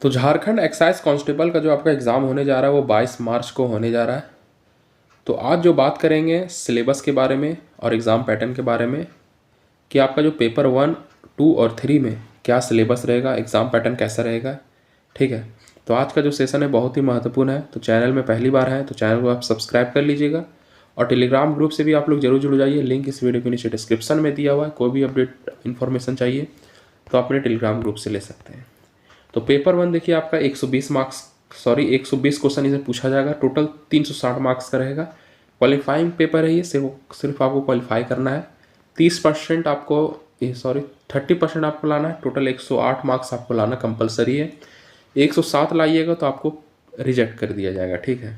तो Jharkhand excise constable का जो आपका एग्ज़ाम होने जा रहा है वो 22 मार्च को होने जा रहा है। तो आज जो बात करेंगे सिलेबस के बारे में और एग्ज़ाम पैटर्न के बारे में कि आपका जो पेपर 1, 2 और 3 में क्या सिलेबस रहेगा, एग्ज़ाम पैटर्न कैसा रहेगा। ठीक है, तो आज का जो सेशन है बहुत ही महत्वपूर्ण है। तो चैनल में पहली बार है तो चैनल को आप सब्सक्राइब कर लीजिएगा और टेलीग्राम ग्रुप से भी आप लोग जरूर जुड़ जाइए। लिंक इस वीडियो के नीचे डिस्क्रिप्शन में दिया हुआ है। कोई भी अपडेट इन्फॉर्मेशन चाहिए तो अपने टेलीग्राम ग्रुप से ले सकते हैं। तो पेपर 1 देखिए आपका 120 क्वेश्चन इसे पूछा जाएगा। टोटल 360 मार्क्स का रहेगा। क्वालिफाइंग पेपर है ये, सिर्फ आपको क्वालिफाई करना है। 30% आपको 30% आपको लाना है। टोटल 108 मार्क्स आपको लाना कंपलसरी है। 107 लाइएगा तो आपको रिजेक्ट कर दिया जाएगा। ठीक है,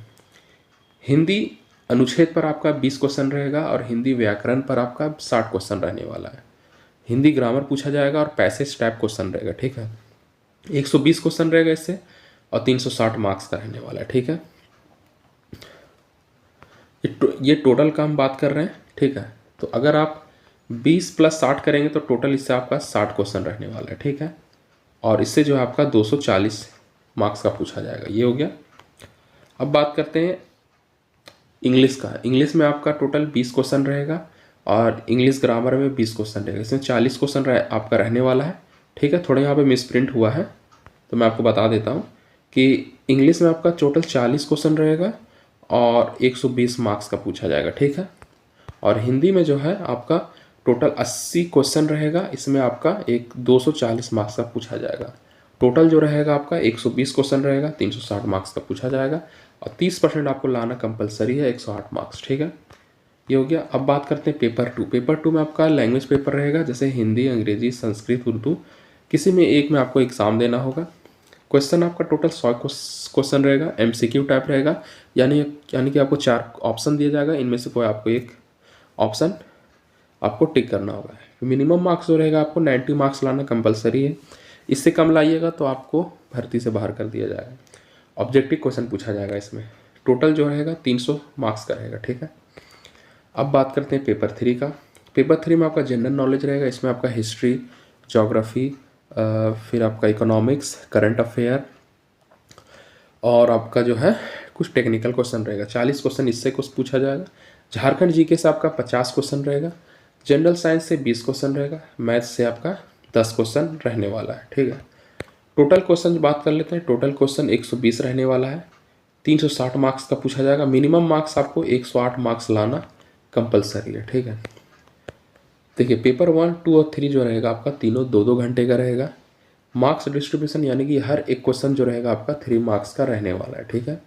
हिंदी अनुच्छेद पर आपका 20 क्वेश्चन रहेगा और हिंदी व्याकरण पर आपका 60 क्वेश्चन रहने वाला है। हिंदी ग्रामर पूछा जाएगा और पैसेज टाइप क्वेश्चन रहेगा। ठीक है, 120 क्वेश्चन रहेगा इससे और 360 मार्क्स का रहने वाला है। ठीक है, ये टोटल का हम बात कर रहे हैं। ठीक है, तो अगर आप 20 + 60 करेंगे तो टोटल इससे आपका 60 क्वेश्चन रहने वाला है। ठीक है, और इससे जो है आपका 240 मार्क्स का पूछा जाएगा। ये हो गया। अब बात करते हैं इंग्लिश का। इंग्लिश में आपका टोटल 20 क्वेश्चन रहेगा और इंग्लिश ग्रामर में 20 क्वेश्चन रहेगा। इसमें 40 क्वेश्चन आपका रहने वाला है। ठीक है, थोड़ा यहाँ पे मिसप्रिंट हुआ है तो मैं आपको बता देता हूँ कि इंग्लिश में आपका टोटल 40 क्वेश्चन रहेगा और 120 मार्क्स का पूछा जाएगा। ठीक है, और हिंदी में जो है आपका टोटल 80 क्वेश्चन रहेगा। इसमें आपका 240 मार्क्स का पूछा जाएगा। टोटल जो रहेगा आपका 120 क्वेश्चन रहेगा, 360 मार्क्स का पूछा जाएगा और 30% आपको लाना कंपलसरी है, 108 मार्क्स। ठीक है, ये हो गया। अब बात करते हैं पेपर 2। पेपर 2 में आपका लैंग्वेज पेपर रहेगा, जैसे हिंदी, अंग्रेजी, संस्कृत, उर्दू। किसी में एक में आपको एग्ज़ाम देना होगा। क्वेश्चन आपका टोटल 100 क्वेश्चन रहेगा। MCQ टाइप रहेगा, यानी कि आपको 4 ऑप्शन दिया जाएगा। इनमें से कोई आपको एक ऑप्शन आपको टिक करना होगा। मिनिमम मार्क्स जो रहेगा आपको 90 मार्क्स लाना कंपलसरी है। इससे कम लाइएगा तो आपको भर्ती से बाहर कर दिया जाएगा। ऑब्जेक्टिव क्वेश्चन पूछा जाएगा इसमें। टोटल जो रहेगा 300 मार्क्स का रहेगा। ठीक है, अब बात करते हैं पेपर 3 का। पेपर 3 में आपका जनरल नॉलेज रहेगा। इसमें आपका हिस्ट्री, ज्योग्राफी, फिर आपका इकोनॉमिक्स, करंट अफेयर और आपका जो है कुछ टेक्निकल क्वेश्चन रहेगा। 40 क्वेश्चन इससे कुछ पूछा जाएगा। झारखंड जीके से आपका 50 क्वेश्चन रहेगा। जनरल साइंस से 20 क्वेश्चन रहेगा। मैथ से आपका 10 क्वेश्चन रहने वाला है। ठीक है, टोटल क्वेश्चन बात कर लेते हैं। टोटल क्वेश्चन 120 रहने वाला है। 360 मार्क्स का पूछा जाएगा। मिनिमम मार्क्स आपको 108 मार्क्स लाना कंपलसरी है। ठीक है, देखिए पेपर 1, 2 और 3 जो रहेगा आपका तीनों 2-2 घंटे का रहेगा। मार्क्स डिस्ट्रीब्यूशन यानी कि हर एक क्वेश्चन जो रहेगा आपका 3 मार्क्स का रहने वाला है। ठीक है,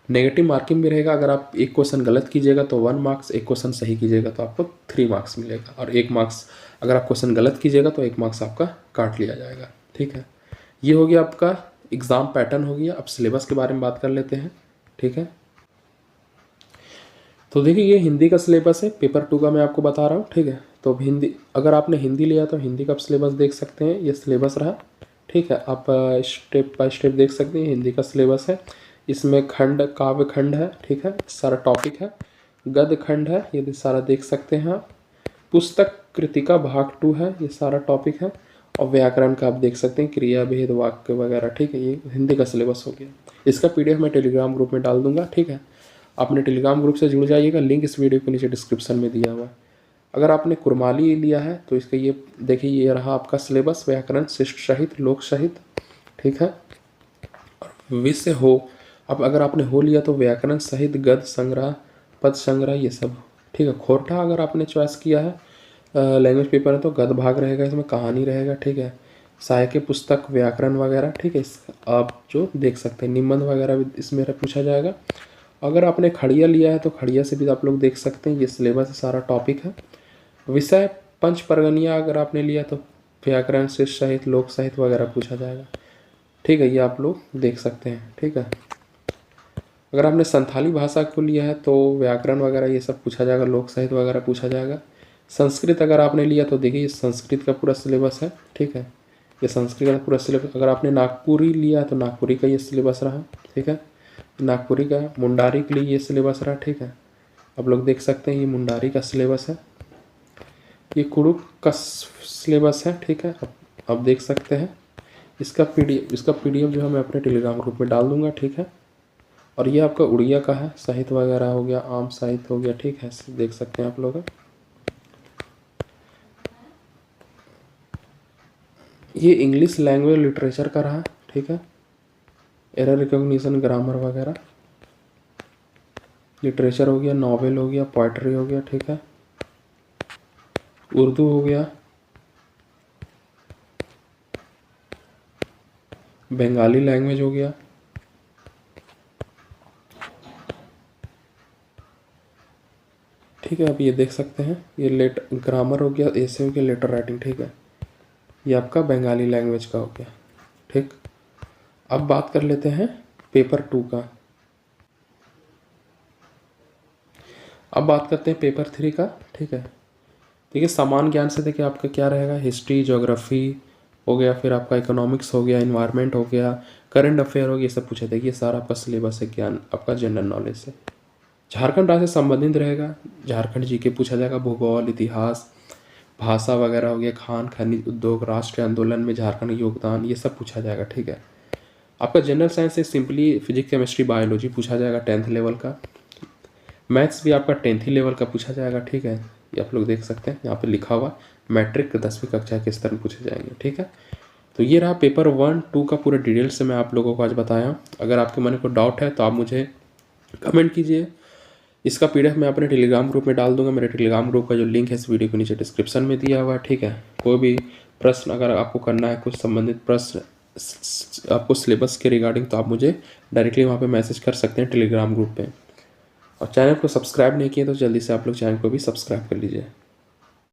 नेगेटिव मार्किंग भी रहेगा। अगर आप एक क्वेश्चन गलत कीजिएगा तो 1 मार्क्स, एक क्वेश्चन सही कीजिएगा तो आपको 3 मार्क्स मिलेगा और 1 मार्क्स अगर आप क्वेश्चन गलत कीजिएगा तो 1 मार्क्स आपका काट लिया जाएगा। ठीक है, ये हो गया आपका एग्ज़ाम पैटर्न हो गया। अब सिलेबस के बारे में बात कर लेते हैं। ठीक है, तो देखिए ये हिंदी का सिलेबस है। पेपर 2 का मैं आपको बता रहा हूँ। ठीक है, तो अब हिंदी, अगर आपने हिंदी लिया तो हिंदी का सिलेबस देख सकते हैं। ये सिलेबस रहा। ठीक है, आप स्टेप बाय स्टेप देख सकते हैं। हिंदी का सिलेबस है। इसमें खंड, काव्य खंड है। ठीक है, सारा टॉपिक है। गद्य खंड है, ये सारा देख सकते हैं आप। पुस्तक कृतिका भाग 2 है, ये सारा टॉपिक है। और व्याकरण का आप देख सकते हैं, क्रिया, भेद, वाक्य वगैरह। ठीक है, ये हिंदी का सिलेबस हो गया। इसका PDF मैं टेलीग्राम ग्रुप में डाल दूंगा। ठीक है, अपने टेलीग्राम ग्रुप से जुड़ जाइएगा। लिंक इस वीडियो के नीचे डिस्क्रिप्शन में दिया हुआ है। अगर आपने कुरमाली लिया है तो इसका ये देखिए, ये रहा आपका सिलेबस। व्याकरण, शिष्ट साहित्य, लोक साहित्य। ठीक है, और विषय हो। अब अगर आपने हो लिया तो व्याकरण, साहित्य, गद्य संग्रह, पद संग्रह, ये सब। ठीक है, खोरठा अगर आपने चॉइस किया है लैंग्वेज पेपर है तो गद्य भाग रहेगा, इसमें कहानी रहेगा। ठीक है, साहित्य पुस्तक, व्याकरण वगैरह। ठीक है, आप जो देख सकते हैं निबंध वगैरह भी इसमें पूछा जाएगा। अगर आपने खड़िया लिया है तो खड़िया से भी आप लोग देख सकते हैं। ये सिलेबस सारा टॉपिक है। विषय पंच परगनिया अगर आपने लिया तो व्याकरण, शिष्ट साहित्य, लोक साहित्य वगैरह पूछा जाएगा। ठीक है, ये आप लोग देख सकते हैं। ठीक है, अगर आपने संथाली भाषा को लिया है तो व्याकरण वगैरह ये सब पूछा जाएगा, लोक साहित्य वगैरह पूछा जाएगा। संस्कृत अगर आपने लिया तो देखिए ये संस्कृत का पूरा सिलेबस है। ठीक है, ये संस्कृत का पूरा सिलेबस। अगर आपने नागपुरी लिया है तो नागपुरी का ये सिलेबस रहा। ठीक है, नागपुरी का। मुंडारी के लिए ये सिलेबस रहा। ठीक है, आप लोग देख सकते हैं ये मुंडारी का सिलेबस है। ये कुड़ुक का सिलेबस है। ठीक है, आप देख सकते हैं। इसका पीडीएफ जो है मैं अपने टेलीग्राम ग्रुप में डाल दूंगा, ठीक है। और ये आपका उड़िया का है, साहित्य वगैरह हो गया, आम साहित्य हो गया, ठीक है, देख सकते हैं आप लोग। ये इंग्लिश लैंग्वेज लिटरेचर का रहा, ठीक है, एरर रिकॉग्निशन, ग्रामर वगैरह, लिटरेचर हो गया, नॉवेल हो गया, पोइट्री हो गया, ठीक है, उर्दू हो गया, बंगाली लैंग्वेज हो गया, ठीक है। आप ये देख सकते हैं, ये ग्रामर हो गया, ऐसे हो गया, लेटर राइटिंग, ठीक है। ये आपका बंगाली लैंग्वेज का हो गया, ठीक। अब बात कर लेते हैं पेपर 2 का। अब बात करते हैं पेपर 3 का, ठीक है। देखिए सामान्य ज्ञान से देखिए आपका क्या रहेगा, हिस्ट्री, ज्योग्राफी हो गया, फिर आपका इकोनॉमिक्स हो गया, इन्वायरमेंट हो गया, करंट अफेयर हो गया, ये सब पूछे थे। ये सारा आपका सिलेबस है ज्ञान, आपका जनरल नॉलेज से। झारखंड राज्य से संबंधित रहेगा, झारखंड जी के पूछा जाएगा, भूगोल, इतिहास, भाषा वगैरह हो गया, खान खनिज उद्योग, राष्ट्रीय आंदोलन में झारखंड योगदान, ये सब पूछा जाएगा, ठीक है। आपका जनरल साइंस से सिंपली फिजिक्स, केमिस्ट्री, बायोलॉजी पूछा जाएगा 10th लेवल का। मैथ्स भी आपका 10th ही लेवल का पूछा जाएगा, ठीक है। ये आप लोग देख सकते हैं, यहाँ पे लिखा हुआ मैट्रिक 10वीं कक्षा के स्तर में पूछे जाएंगे, ठीक है। तो ये रहा पेपर 1, 2 का पूरा डिटेल से मैं आप लोगों को आज बताया। अगर आपके मन में कोई डाउट है तो आप मुझे कमेंट कीजिए। इसका पीडीएफ मैं अपने टेलीग्राम ग्रुप में डाल दूंगा। मेरे टेलीग्राम ग्रुप का जो लिंक है इस वीडियो के नीचे डिस्क्रिप्शन में दिया हुआ है, ठीक है। कोई भी प्रश्न अगर आपको करना है, कुछ संबंधित प्रश्न आपको सिलेबस के रिगार्डिंग, तो आप मुझे डायरेक्टली वहाँ पे मैसेज कर सकते हैं टेलीग्राम ग्रुप पे। और चैनल को सब्सक्राइब नहीं किए तो जल्दी से आप लोग चैनल को भी सब्सक्राइब कर लीजिए।